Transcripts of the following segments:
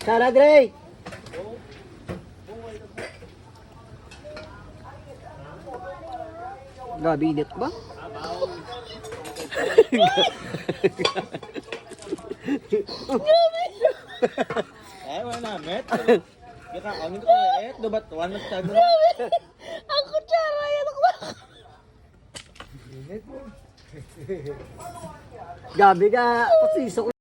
Sana, Dre! Gabi, init ba? Wala na, met. Kita angin ko eh, dapat tuwan nagtago. Ang kutsara yan ako. Gabi ka, pasiso ko.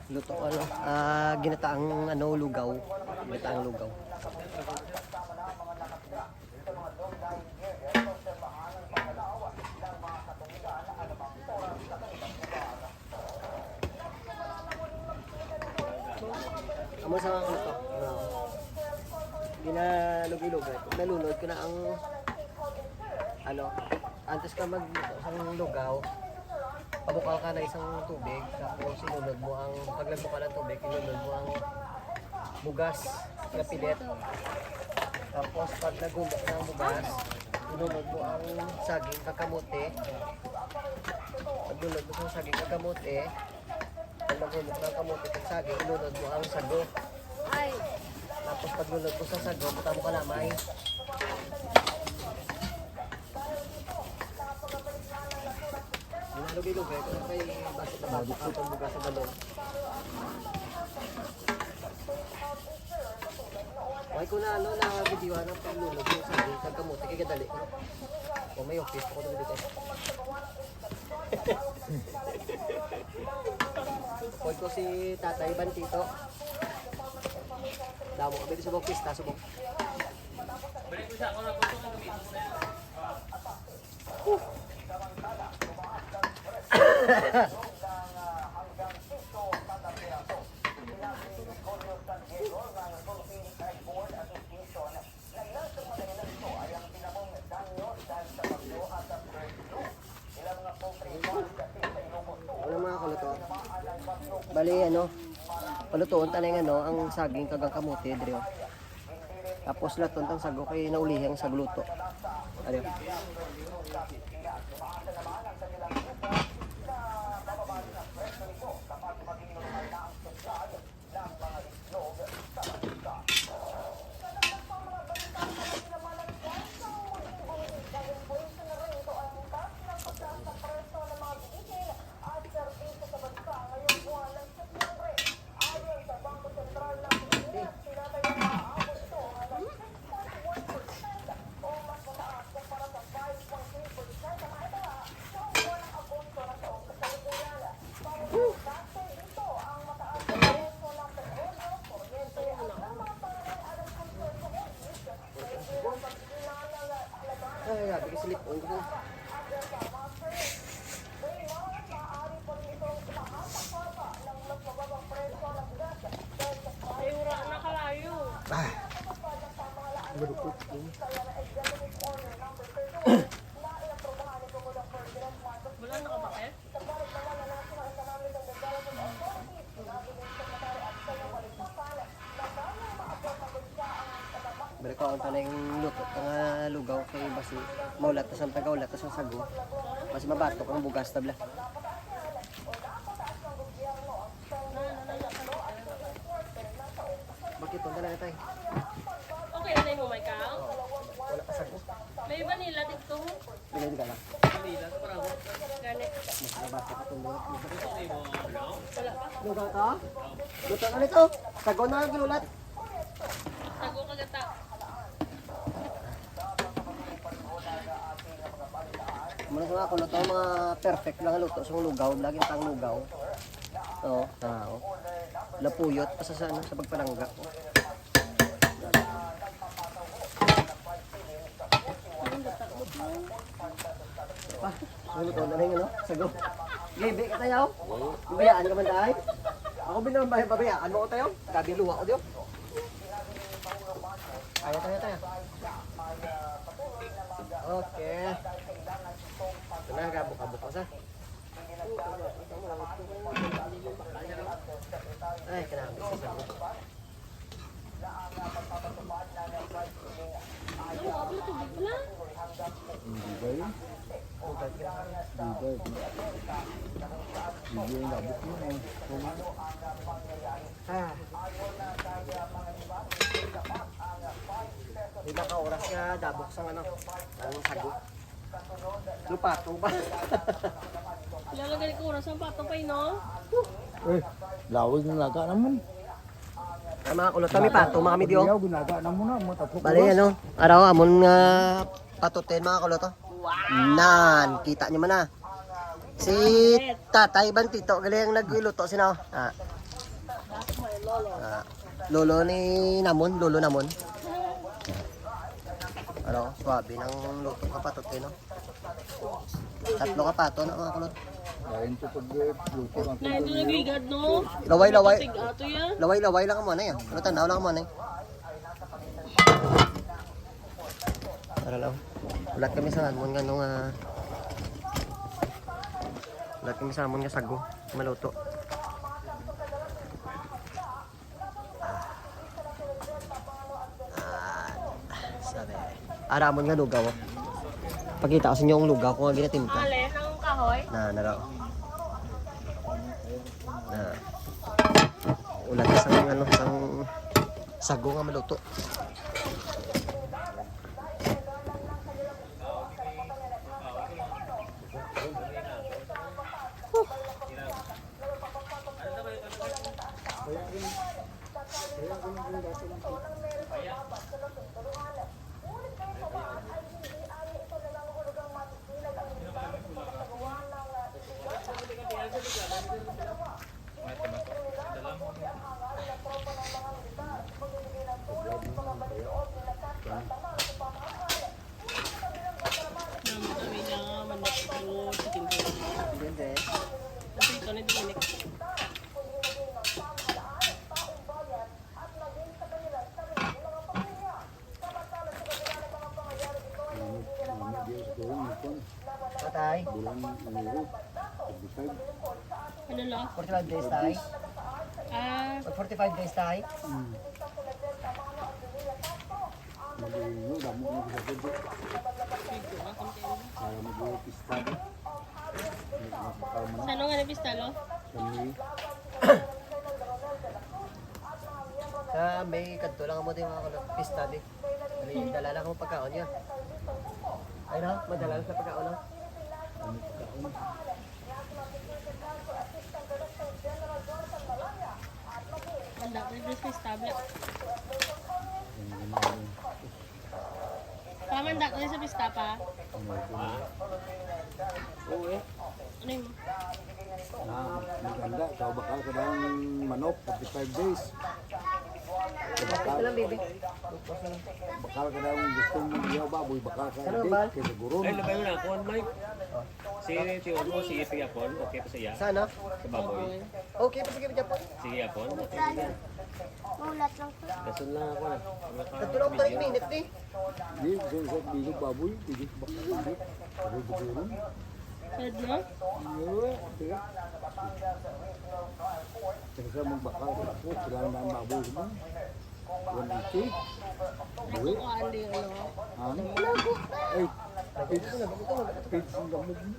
Luto ano, ginataang ano lugaw, ginataang lugaw. Amo sa mga luto, ginalugilog eh. Nalunod ko na ang ano, antes ka ang lugaw. Pabukal ka na isang tubig, tapos sinunod mo ang, pag nagbukal ng tubig, sinunod mo ang bugas na pilit. Tapos pag nagulok na ang bugas, sinunod mo ang saging kakamote. Pag nunod mo ang saging kakamote, pag nagulok na ang kamote at saging, sinunod mo ang sago. Tapos pag nunod mo sa sago, buta mo kalamay. Lugay-lugay ko kay basta tabako atong bugas sa balon. Why ko na ano na video na paglulog yung sabi kagamote kay gadali ko. O may office ko dito. Koy ko si Tatay Bantito. Damo ka dito sa office ta subok. Balik ko sa ako na photo ng video. Ano mga kaluto? Bali ano, palutoon tanay ano ang saging kagang kamote diri. Tapos laton tang sago kay naulihang sa gluto. Ari. Ay, grabe ka slip on ko. Ay, wala na kalayo. Marupot ko. Wala na ka bakit? Balik ko ang tanay luto nga lugaw kay basi maulat tas ang tagaulat tas ang sago. Basi mabatok ang bugas tabla. Bakit punta na tayo? Okay na mo, Michael? Wala pa sago. May vanilla dito. Bilay di ka lang. Ganit. Mas mabatok atong lugaw. Wala pa. Lugaw ka? Luto ka nito. Sago na ang gilulat. Tago kagata. Muna sa mga luto mga perfect lang luto sa lugaw, lagi tang lugaw. Oo, tao. Lapuyot pa sa ano, sa pagpalangga. Luto na rin ano, sago. Libi ka tayo. Bayaan ka man dahil. Ako bilang babayaan mo ko tayo. Gabi luwa ko diyo. Tayo. Okay. Ito na, kabuk-kabuk ko sa. Ay, kenapa sih sama? Ay, wala tubig pala. Hindi ba yun? Hindi ba yun? Hindi yung labot mo eh. Ah. Lima ka oras nga dabok sa ano, ang sago. Lupato ba? Ilalagay ko oras ng pato pa no? Eh, lawig ng laga naman. Ay, mga kulot kami pato, mga kami diyo. Ayaw, ginaga na muna. Matapok Bali ano, araw amon nga patutin mga kulot to. Nan, kita niyo man na. Si Tatay Bantito, galing ang nagluto sino? Lolo ni Namon, lolo Namon. Ano, swabe ng luto ka patutin no. Tatlo ka pato na mga kulot. Dahil ito pag-luto ng Na ito nagigad no? Laway. Tig ato yan. Laway lang mo na yan. Ano tanaw lang mo na yan. Para lang. Ulat kami sa hamon nga nung ulat kami sa hamon nga sago. Maluto. Sabi. Aramon nga lugaw. Pakita ko sa inyo ang lugaw kung nga ginatimpa. Ale, ng kahoy. Na raw. Na. Ulat sa ano sang sago nga maluto. Kami niya manok ko chicken ko. Hindi. Kasi ito na dinik. Patay. bulan minggu. Pag-decide. Ano lo? 45 days tayo. Ah, 45 days tayo. Mag-iino, damo na sa gabi. video ka konti. Para mag-pista. Bakal man Sa ano nga na pistalo? kami. Sa may kadto lang mo din mga kulot. Pista di. Dali, dala lang mo pagkaon niya. Ay na, madala lang sa pagkaon no? Banda ko yung pistable. Pamanda ko sa pista pa. Oo eh. Ano yun? Maganda, ikaw bakal ka daw ng manok, 45 days. Ito lang baby. Bakal ka daw gusto mo niya baboy, bakal ka Ano daw ba? kay siguro. Ay, labay mo na ako, Mike. Si Tio mo, si Ipi Yapon, okay pa siya. Sana? Sa baboy. Okay pa sige Japon. Sige Yapon, okay pa siya. Dasun lang ako na. Kadto lang 30 minutes di. Di, gusto sa bilog baboy, bilog bakal bilog. Pero siguro. Sad no? Iya, Kasi magbakal ako, kailangan na ang baboy mo. 180. Buwi. Ako andi ano. Ano? Ay, pids ang gamot mo.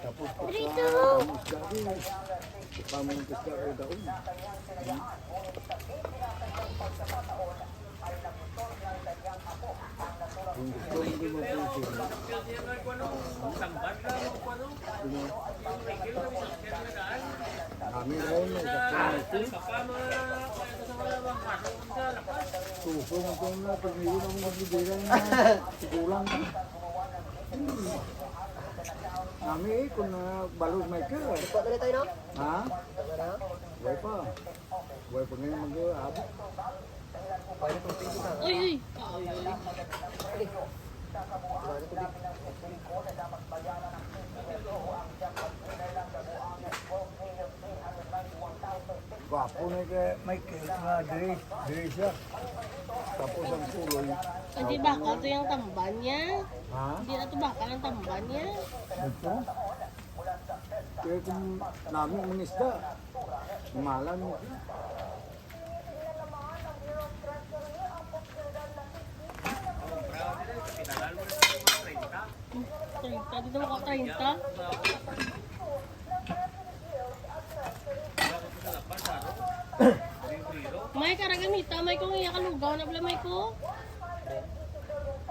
Tapos pagka isda rin, baka mo ng isda ay daon. Kung gusto mo din mo pusin, kami rin, suso mo kung na, pag hindi mo magbibilang na, sigulang ka. Kami kung na balog may ka. Ito na tayo no? Ha? Ito na. Buhay pa. Buhay pa ngayon mag-aabot. Pwede kong pili ka. Uy, uy. Ay, ay. Pwede tubig. gwapo na kay Michael nga diri siya. Tapos ang tuloy. Hindi bakal to yung tamban niya. Ha? Hindi na to bakal ang tamban niya. Ito? Kaya kung namin mangisda, malan mo. Treinta, dito mo ka 30. May karagamita, may kung iya kalugaw na pala may ko.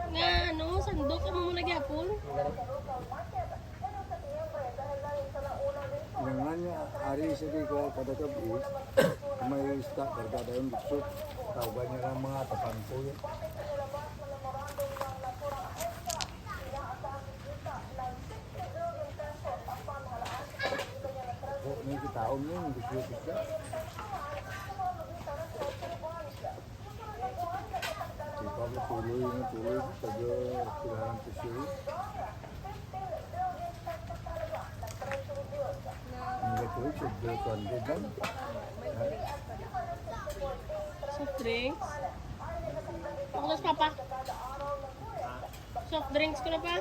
Nga ano, sandok ka mo nagyapon. Dengan niya, ari siya di ko kada gabi, may isda, kargada yung gusto. Tawagan niya ng mga tapangko yan. May kitaon yun, gusto yung isda. Si Pablo tuloy, taga kailangan ko siya. Ang gatuloy, siya 200 lang. Soft drinks. Pakulas papa. Soft drinks ko na pa.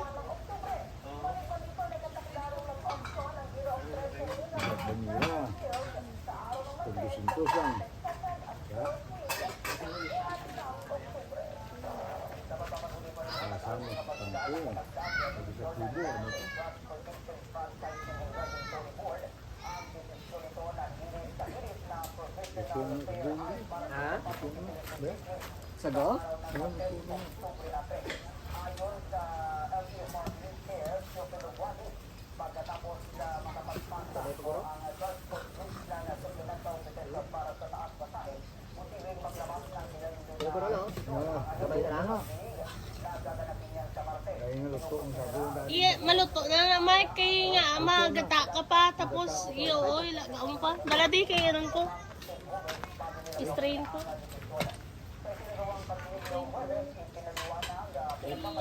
Banira. Pagdusintusan. Ya. Sama tangko. Pag sa kubo, ano to? Ito ang kubo. Ha? Ito ang kubo. Sago? Yan, ito ang Siguro no? Ah, Gabay na lang. kaya nga luto ang sabi dahil. Iya, maluto na naman kay nga magata ka pa tapos iyo oy lagaon pa. Baladi kay ron ko. I-strain ko.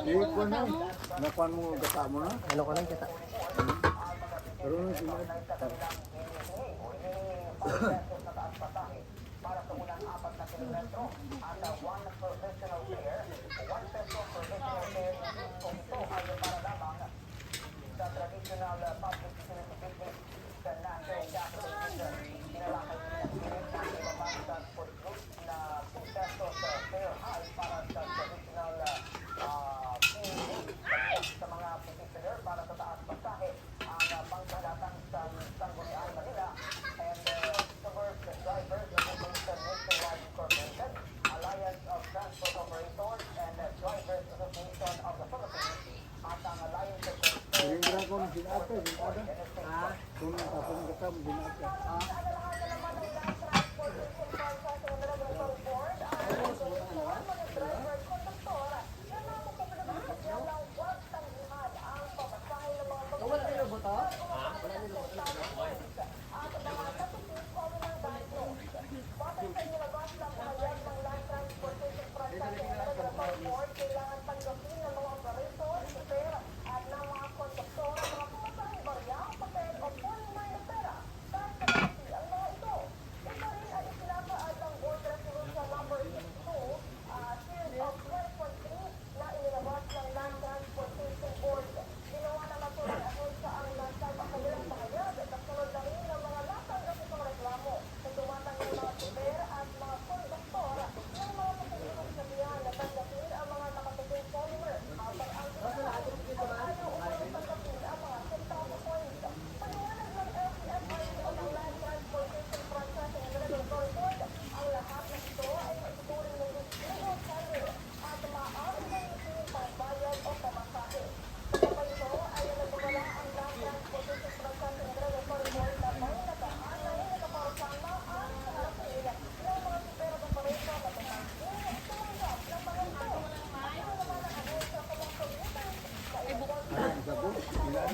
Iko na. Nakuan mo gata mo na. Ano ko lang kita? Pero na sila. Sehingga kau mungkin apa? Ha? Kung tapong gata mo ginata. Wala nilo boto? Wala nilo boto.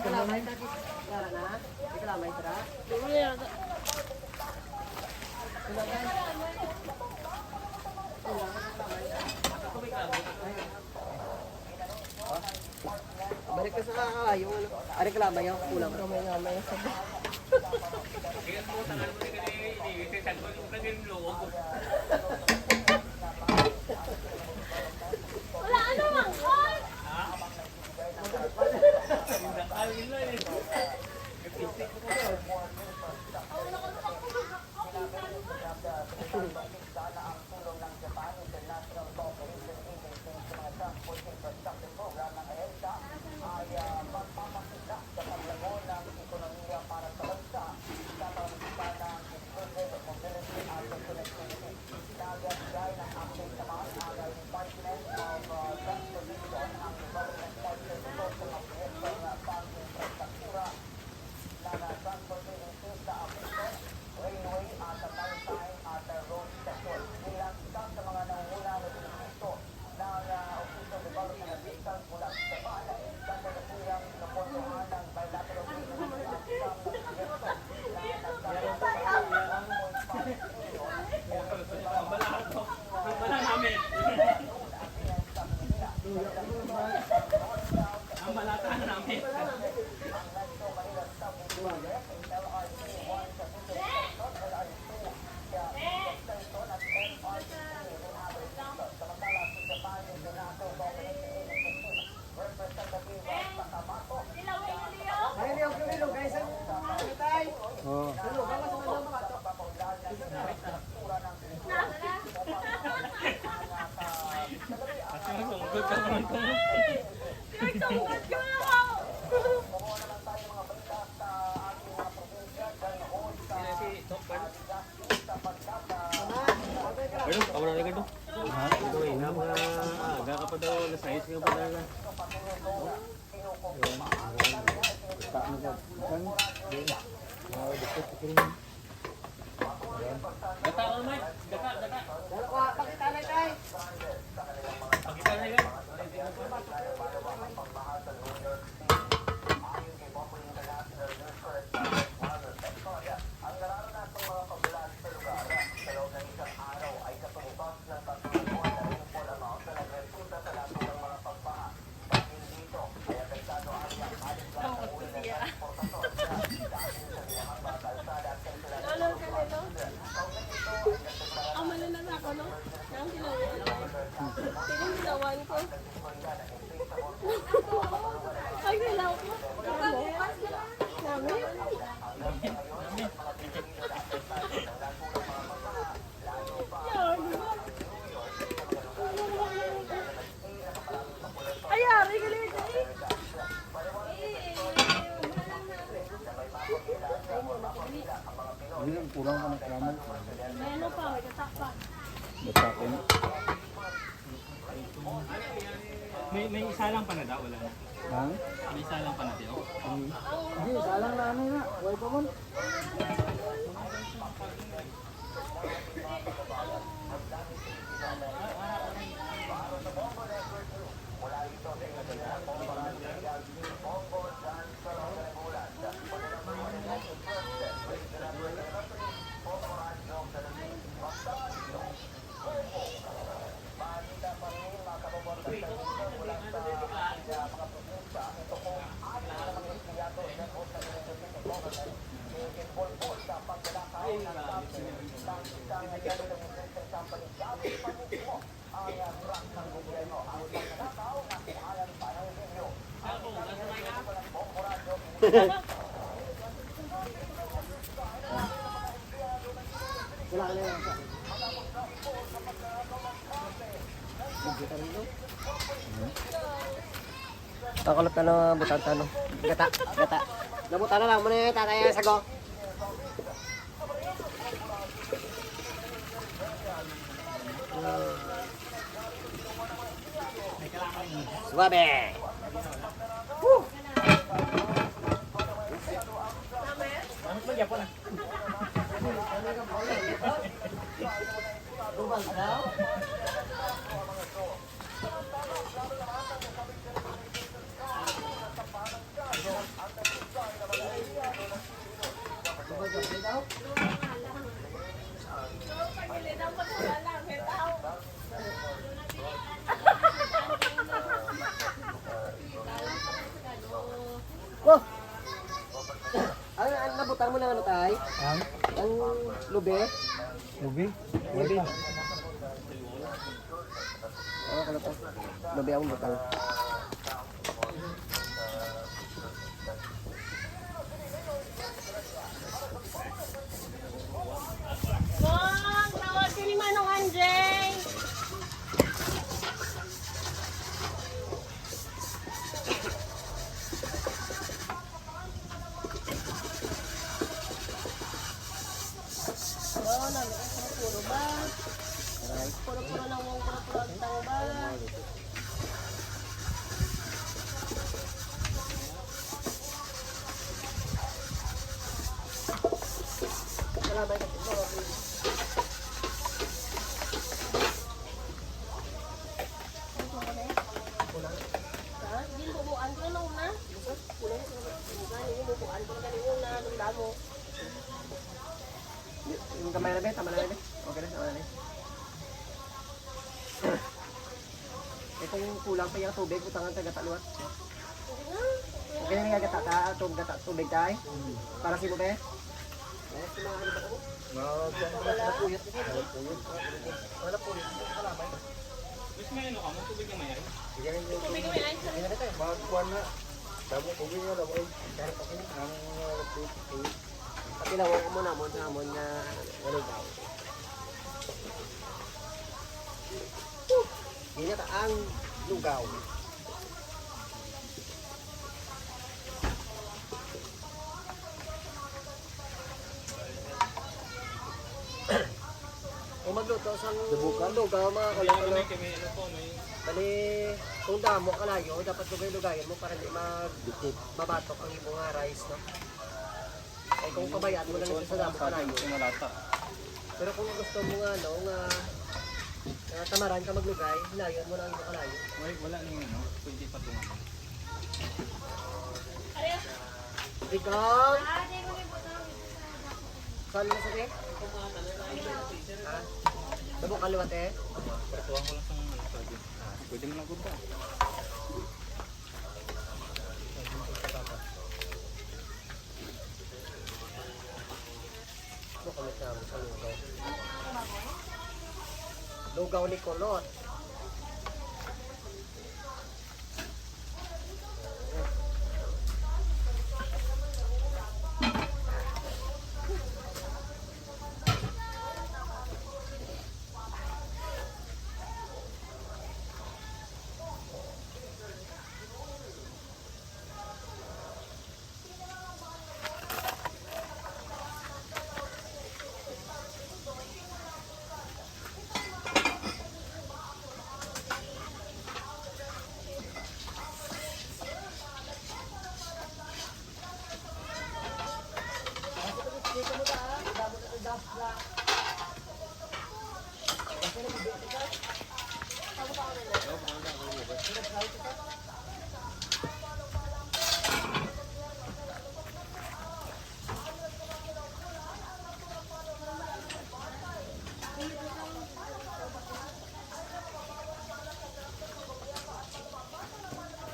Ikalamay ta kara na. Ikalamay ta. Balik ka sa yung ano. Ari kalamay yung kulang. Gamay-gamay sa Wala ano man, Paul! Oh. Nagtungkot ka na ako! Ano? Kamu na agad do? Ha? Ito eh, nga mga aga ka pa daw, nasayos nga pa na. Tak na ka. Kan? Ah, dikit ko rin. Gata ko naman, gata. Pakita na tayo. Pakita na agad. Lolo ka nito? Ang malalas ako, no? Nang kilawan. Tinilawan ko. Ay, kilaw ko. Bukas na lang. Namin? Yan. Ay, ari, galing ka eh. Hindi lang kurang ka ng kamay. Ano pa, may katak pa. Batakin. May isa lang pa na daw, wala na. Ha? May isa lang pa na daw. Hindi, salang na ano na. Huwag pa man. Wala ka na yan. Kakulot na ng butanta, no? Gata. Nabutan na lang mo na yung tatay sa go. Suwabe! Wah! Nabutan mo ng ano tay? Ang Ang lube? lubi. Lube. Ano ka na to? Lube akong butang. Kong, tawag ka ni Manong Anjay. Oh, namin ang puro ba? Puro-puro lang yung puro-puro ang tangba. Salamat ka. Ha? Hindi bubuan ko na una. Hindi bubuan ko na una. Nung damo. Yung kamay na be, tama na be. Okay na, tama na be. Eh kung kulang pa yung tubig, utangan taga taluat. Okay na nga gata tubig tayo. Para si mo be. Eh, si mga ano ba ako? Wala puyat. Wala puyat. Wala ba? Mas may ano ka mo, tubig na mayroon. Tubig kami ay sa Magkuan na. Damo ko nga daw ay. Karap ako ang Pakilaw ko muna mo sa amon nga wala daw. Hindi na ang lugaw. Kung magluto sa lugaw mga kalakalo, bali kung damo kalayo, dapat lugay-lugayan mo para hindi mabatok ang imong nga rice, no? Eh kung pabayaan mo lang ito sa damo kalayo. Pero kung gusto mo nga, no, nga tamaran ka maglugay, hilayon mo lang yung kalayo. Wala na yung ano, pwede pa tungan. Ikaw! Saan mo sabi? Ha? Sabok kaliwat eh? Tuwang ko lang sa ano, sabi. Pwede mo lang gumpa. Ano kami sa lugaw? Lugaw ni Kulot.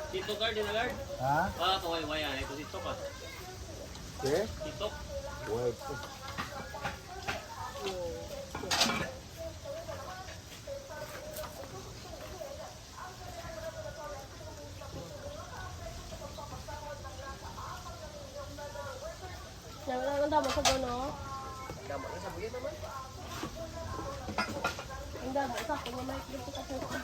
Tito guard, din na guard. Ha? Kaway waya. Ito tito ka. Okay? Tito. Wait. Ang damo sa dono. Damo na sa buyan naman. Ang damo sa kung may dito ka sa.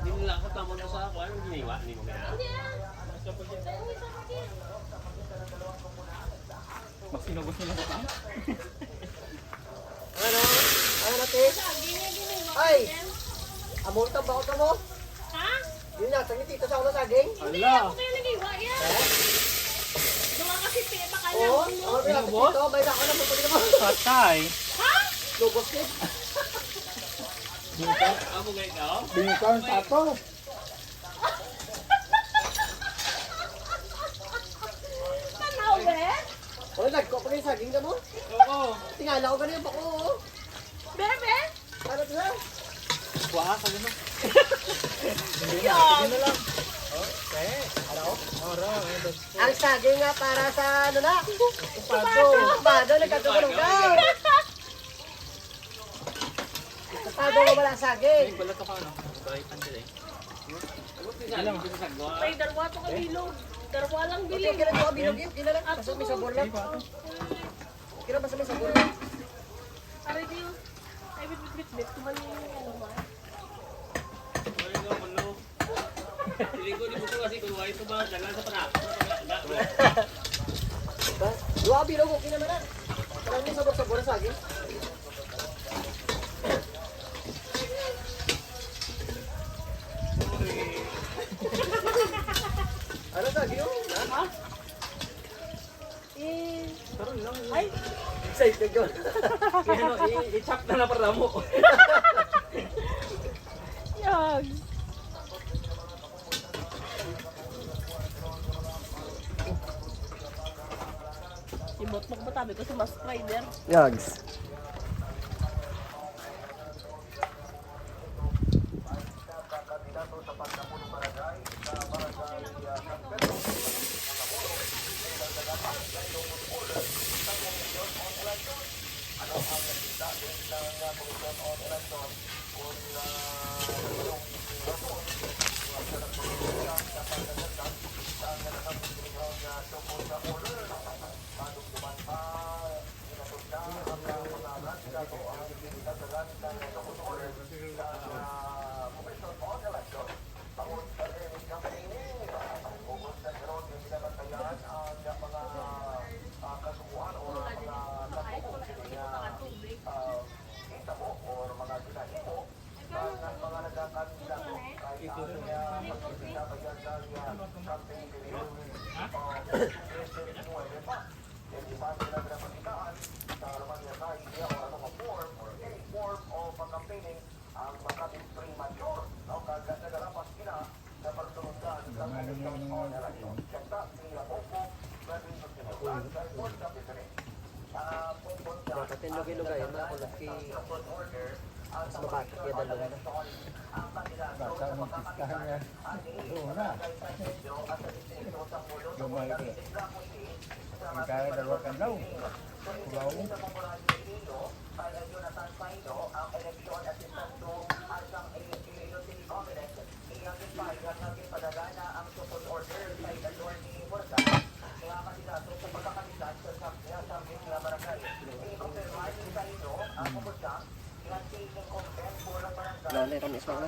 Hindi nila ako tama na sa ako. Anong giniwa? Hindi mo kaya. Hindi ah. Uwi sa akin. Mas sinugos nila sa tama. Ano? Ano natin? Saging nga giniwa. Ay! Amol ka ba mo? Ha? Yun na, tangit dito sa ulo saging. Hindi ako kaya nagiwa yan. Doon ka kasi baka Oo, lang mo. oo, pinapit dito. May nako na mo pwede naman. Patay. Ha? Lubos eh. Amo nga ikaw? Bingkang tato. Tanaw eh? O, nagko pa kayo saging ka mo? Oo. Tingala ko ganyan pa ko. Bebe? Ano to na? Kuha ka gano'n. Yan. Ang saging nga para sa ano na? Upado. Upado, nagkatulong daw. Upado mo wala saging. Balat ako ano. Balikan sila eh. Ilang ko sa sagwa. May darwa to ka bilog. Darwa lang Okay, bilog. kailan mo bilog yun? Kailan lang? Basta may sabor lang. Kailan basta may sabor lang? Aray diyo. Ay, bit. Tuman yung ano ba? Wala nga malo. Hindi ko di mo kasi kung why ito ba dalan sa panak. Ba? Dua bilog, okay naman na. Parang may sabor-sabor na saging. Ano saging yun? Ha? Ay, Excited yun. Kaya ano, i-chop na na para mo. yag. Ibot mo ba tabi ko si Mas Rider? Yags. Bakatin mo kilugay, mga kulat ki... Mas mabatak yan dalawa na. Basta mong pistahan yan. Doon na. Lumay ko. Kaya dalawa ka daw. Kulaw. Lalo na kami isma na.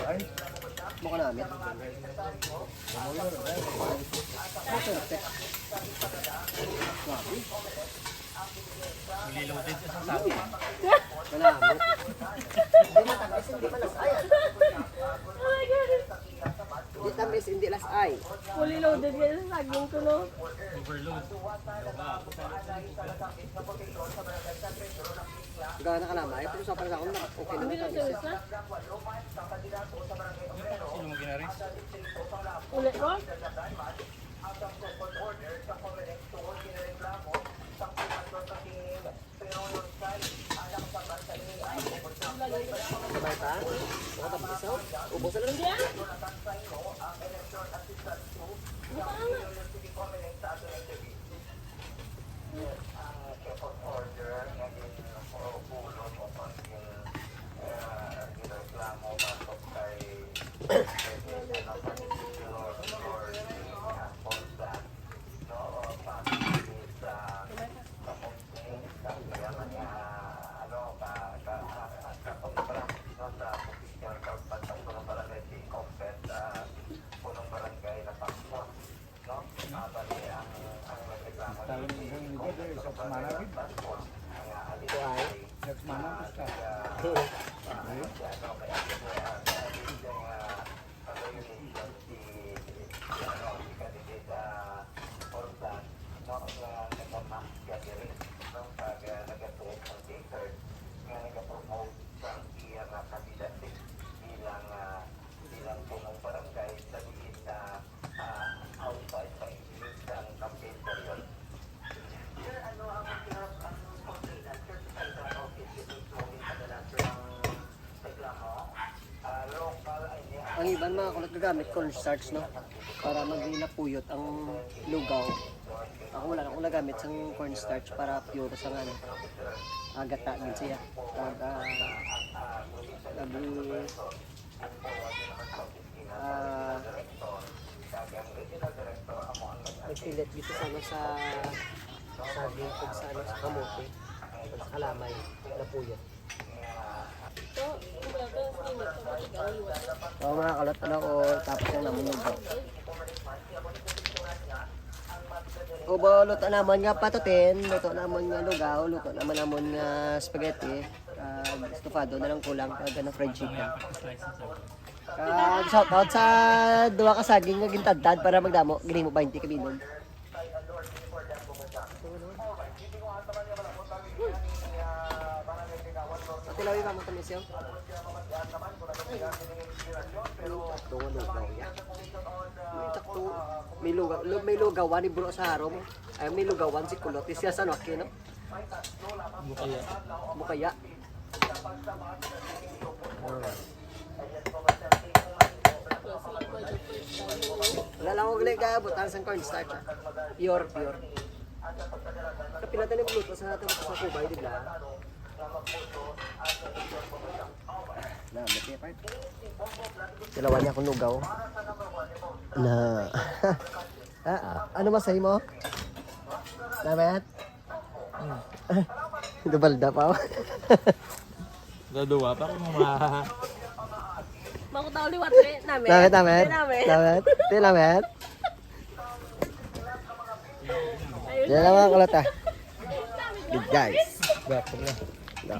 Ay, Mukha namin. Perfect. Swabe. Liloaded sa sasabi. Malamot. Hindi matamis, hindi malasay. Oh my God. Hindi tamis, hindi lasay. Fully loaded yan sa saging ko, no? Overload. Gana ka naman. Pero sa pala ako na okay Hindi naman lang tamis. sa Sino mo ginaris? ulit mo? Sabay pa? Baka tapos isaw? Ubos na lang. Hindi ah. Buka nga. Next mana gid. Ito ay. Next mana basta. Ang iban mga kulot gagamit cornstarch, no? Para magilapuyot ang lugaw. Ako wala akong nagamit sa cornstarch para pure sa ano. Agata din siya. Nagpilit dito sa ano sa saging kung sa ano sa kamote. Sa kalamay. Napuyot. Ito, kumbaga, init ka ba? Ikaw, Oo mga kalot, ano ko, tapos na naman yung lugaw. Ubo, luto naman nga patutin, luto naman nga lugaw, luto naman nga spaghetti, estofado na lang kulang, kag ano, fried chicken. Shoutout sa duwa ka saging nga gintadtad para magdamo, gini mo 20 kabinon. Tilawi ba mo ito, Miss Yung? Tungo lugaw yan. May lugawan ni bro sa harom. Ay, may lugawan si Kulot. Siya sa Noki, no? Bukaya. Bukaya. Wala lang ko gali ka, butan sa cornstarch. Pure, pure. Kapilatan yung luto sa natin sa kubay, di ba? Na, bakit pa? Dalawa niya akong lugaw. Na, ano masay mo? Dapat? Dubalda pa. Dadawa pa kung mga... Bago tao liwat rin namin. Dapat? Namin. Dapat? Dapat? Ayun. Yan lang mga kulot, ah. Good guys. Back na.